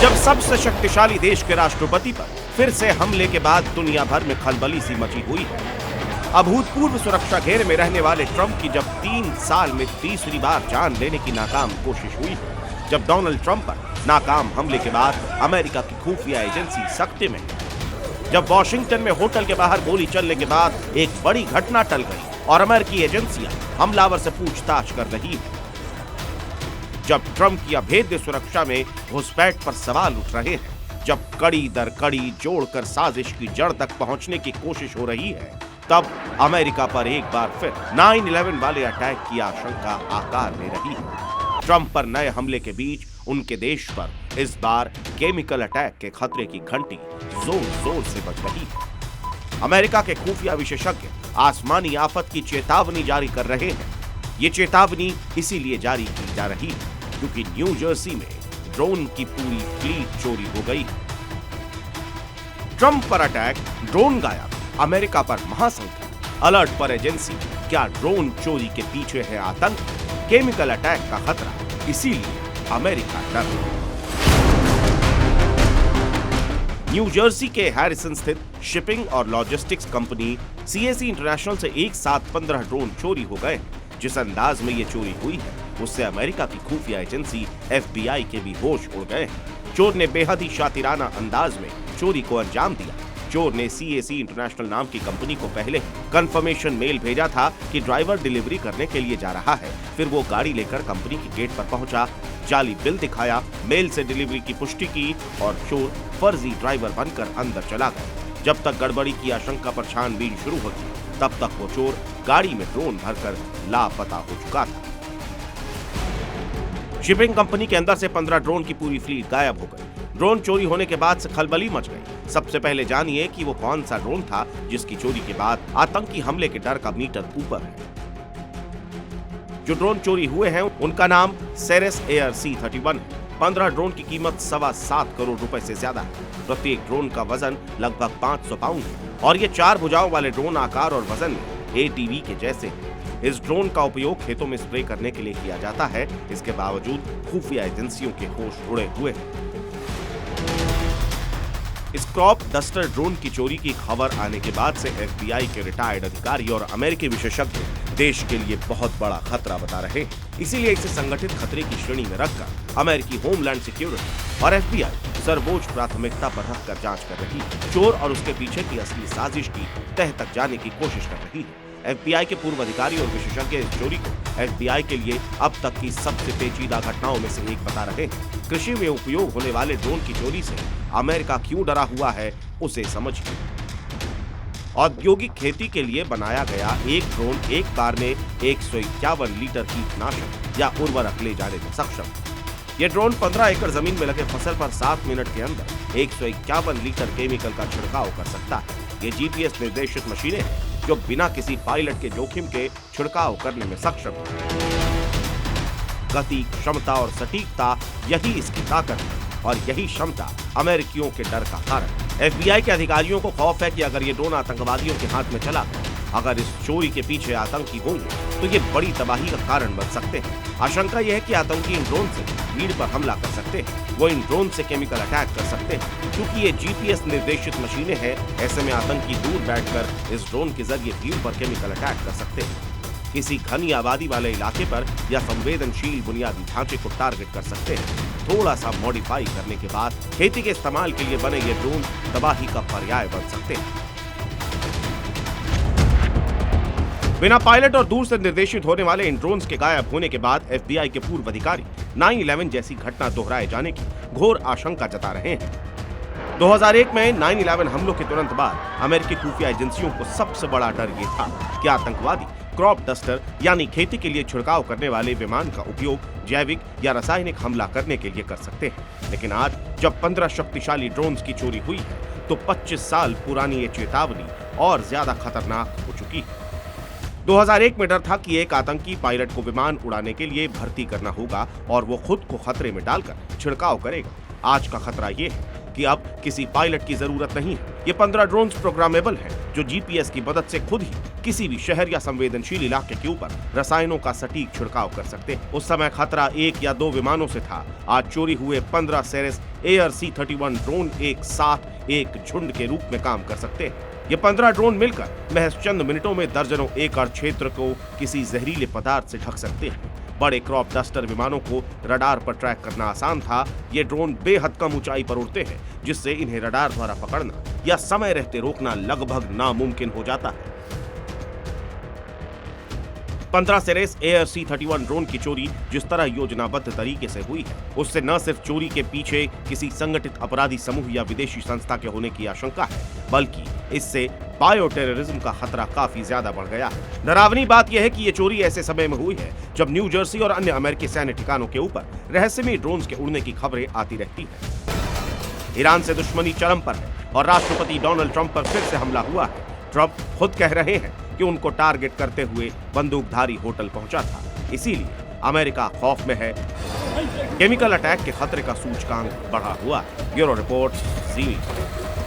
जब सबसे शक्तिशाली देश के राष्ट्रपति पर फिर से हमले के बाद दुनिया भर में खलबली सी मची हुई है। अभूतपूर्व सुरक्षा घेरे में रहने वाले ट्रंप की जब 3 साल में तीसरी बार जान लेने की नाकाम कोशिश हुई है, जब डोनाल्ड ट्रंप पर नाकाम हमले के बाद अमेरिका की खुफिया एजेंसी सख्ते में, जब वॉशिंगटन में होटल के बाहर गोली चलने के बाद एक बड़ी घटना टल गई और अमेरिकी एजेंसियां हमलावर से पूछताछ कर रही है, जब ट्रंप की अभेद्य सुरक्षा में घुसपैठ पर सवाल उठ रहे हैं, जब कड़ी दर कड़ी जोड़कर साजिश की जड़ तक पहुंचने की कोशिश हो रही है, तब अमेरिका पर एक बार फिर 9/11 वाले अटैक की आशंका आकार ले रही है। ट्रंप पर नए हमले के बीच उनके देश पर इस बार केमिकल अटैक के खतरे की घंटी जोर जोर से बज रही है। अमेरिका के खुफिया विशेषज्ञ आसमानी आफत की चेतावनी जारी कर रहे हैं। ये चेतावनी इसीलिए जारी की जा रही है क्योंकि न्यू जर्सी में ड्रोन की पूरी फ्लीट चोरी हो गई। ट्रंप पर अटैक, ड्रोन गायब, अमेरिका पर महासंकट, अलर्ट पर एजेंसी। क्या ड्रोन चोरी के पीछे है आतंक? केमिकल अटैक का खतरा, इसीलिए अमेरिका डर। न्यू जर्सी के हैरिसन स्थित शिपिंग और लॉजिस्टिक्स कंपनी CAC इंटरनेशनल से एक साथ 15 ड्रोन चोरी हो गए। जिस अंदाज में ये चोरी हुई है उससे अमेरिका की खुफिया एजेंसी FBI के भी होश उड़ गए हैं। चोर ने बेहद ही शातिराना अंदाज में चोरी को अंजाम दिया। चोर ने CAC इंटरनेशनल नाम की कंपनी को पहले कंफर्मेशन मेल भेजा था कि ड्राइवर डिलीवरी करने के लिए जा रहा है। फिर वो गाड़ी लेकर कंपनी के गेट पर पहुंचा, जाली बिल दिखाया, मेल से डिलीवरी की पुष्टि की और चोर फर्जी ड्राइवर बनकर अंदर चला गया। जब तक गड़बड़ी की आशंका पर छानबीन शुरू होती तब तक वो चोर गाड़ी में ड्रोन भरकर लापता हो चुका था। शिपिंग कंपनी के अंदर से 15 ड्रोन की पूरी फ्लीट गायब हो गई। ड्रोन चोरी होने के बाद से खलबली मच गई। सबसे पहले जानिए कि वो कौन सा ड्रोन था जिसकी चोरी के बाद आतंकी हमले के डर का मीटर ऊपर है। जो ड्रोन चोरी हुए हैं उनका नाम सेरेस एयर C-31 है। 15 ड्रोन की कीमत 7.25 करोड़ रुपए से ज्यादा है। प्रत्येक ड्रोन का वजन लगभग 500 पाउंड है और ये 4 भुजाओं वाले ड्रोन आकार और वजन में ATV के जैसे हैं। इस ड्रोन का उपयोग खेतों में स्प्रे करने के लिए किया जाता है। इसके बावजूद खुफिया एजेंसियों के होश उड़े हुए हैं। इस क्रॉप डस्टर ड्रोन की चोरी की खबर आने के बाद से FBI के रिटायर्ड अधिकारी और अमेरिकी विशेषज्ञ देश के लिए बहुत बड़ा खतरा बता रहे हैं। इसीलिए इसे संगठित खतरे की श्रेणी में रखकर अमेरिकी होमलैंड सिक्योरिटी और FBI सर्वोच्च प्राथमिकता पर रखकर जांच कर रही है। चोर और उसके पीछे की असली साजिश की तह तक जाने की कोशिश कर रही है। FBI के पूर्व अधिकारी और विशेषज्ञ इस चोरी को FBI के लिए अब तक की सबसे पेचीदा घटनाओं में से एक बता रहे हैं। कृषि में उपयोग होने वाले ड्रोन की चोरी से अमेरिका क्यों डरा हुआ है उसे समझिए। औद्योगिक खेती के लिए बनाया गया एक ड्रोन एक बार में 151 लीटर कीटनाशक या उर्वरक ले जाने में सक्षम। ये ड्रोन 15 एकड़ जमीन में लगे फसल पर 7 मिनट के अंदर 151 लीटर केमिकल का छिड़काव कर सकता है। ये GPS निर्देशित मशीनें हैं जो बिना किसी पायलट के जोखिम के छिड़काव करने में सक्षम है। गति, क्षमता और सटीकता, यही इसकी ताकत है और यही क्षमता अमेरिकियों के डर का कारण। FBI के अधिकारियों को खौफ है कि अगर ये ड्रोन आतंकवादियों के हाथ में चला गया, अगर इस चोरी के पीछे आतंकी होंगे तो ये बड़ी तबाही का कारण बन सकते हैं। आशंका यह है कि आतंकी इन ड्रोन से भीड़ पर हमला कर सकते हैं। वो इन ड्रोन से केमिकल अटैक कर सकते हैं। क्योंकि ये GPS निर्देशित मशीनें हैं, ऐसे में आतंकी दूर बैठकर इस ड्रोन के जरिए भीड़ पर केमिकल अटैक कर सकते हैं। किसी घनी आबादी वाले इलाके पर या संवेदनशील बुनियादी ढांचे को टारगेट कर सकते हैं। थोड़ा सा मॉडिफाई करने के बाद खेती के इस्तेमाल के लिए बने ये ड्रोन तबाही का पर्याय बन सकते हैं। बिना पायलट और दूर से निर्देशित होने वाले इन ड्रोन्स के गायब होने के बाद FBI के पूर्व अधिकारी 9/11 जैसी घटना दोहराए जाने की घोर आशंका जता रहे हैं। 2001 में 9/11 हमलों के तुरंत बाद अमेरिकी खुफिया एजेंसियों को सबसे बड़ा डर ये था कि आतंकवादी क्रॉप डस्टर यानी खेती के लिए छिड़काव करने वाले विमान का उपयोग जैविक या रासायनिक हमला करने के लिए कर सकते हैं। लेकिन आज जब 15 शक्तिशाली ड्रोन्स की चोरी हुई है तो 25 साल पुरानी ये चेतावनी और ज्यादा खतरनाक हो चुकी है। 2001 में डर था कि एक आतंकी पायलट को विमान उड़ाने के लिए भर्ती करना होगा और वो खुद को खतरे में डालकर छिड़काव करेगा। आज का खतरा ये है कि अब किसी पायलट की जरूरत नहीं है। ये 15 ड्रोन्स प्रोग्रामेबल हैं, जो जीपीएस की मदद से खुद ही किसी भी शहर या संवेदनशील इलाके के ऊपर रसायनों का सटीक छिड़काव कर सकते हैं। उस समय खतरा 1 या 2 विमानों से था। आज चोरी हुए 15 सेरेस ARC-31 ड्रोन एक साथ एक झुंड के रूप में काम कर सकते हैं। ये 15 ड्रोन मिलकर महज चंद मिनटों में दर्जनों एकड़ क्षेत्र को किसी जहरीले पदार्थ से ढक सकते हैं। बड़े क्रॉप डस्टर विमानों को रडार पर ट्रैक करना आसान था। ये ड्रोन बेहद कम ऊंचाई पर उड़ते हैं, जिससे इन्हें रडार द्वारा पकड़ना या समय रहते रोकना लगभग नामुमकिन हो जाता है। 15 सेरेस ARC-31 ड्रोन की चोरी जिस तरह योजनाबद्ध तरीके से हुई है, उससे न सिर्फ चोरी के पीछे किसी संगठित अपराधी समूह या विदेशी संस्था के होने की आशंका है, बल्कि इससे बायो टेररिज्म का खतरा काफी ज्यादा बढ़ गया है। डरावनी बात यह है कि ये चोरी ऐसे समय में हुई है जब न्यू जर्सी और अन्य अमेरिकी सैन्य ठिकानों के ऊपर रहस्यमयी ड्रोन्स के उड़ने की खबरें आती रहती हैं। ईरान से दुश्मनी चरम पर है और राष्ट्रपति डोनाल्ड ट्रंप पर फिर से हमला हुआ है। ट्रंप खुद कह रहे हैं कि उनको टारगेट करते हुए बंदूकधारी होटल पहुंचा था, इसीलिए अमेरिका खौफ में है। केमिकल अटैक के खतरे का सूचकांक बढ़ा हुआ है। ब्यूरो रिपोर्ट, ज़ी मीडिया।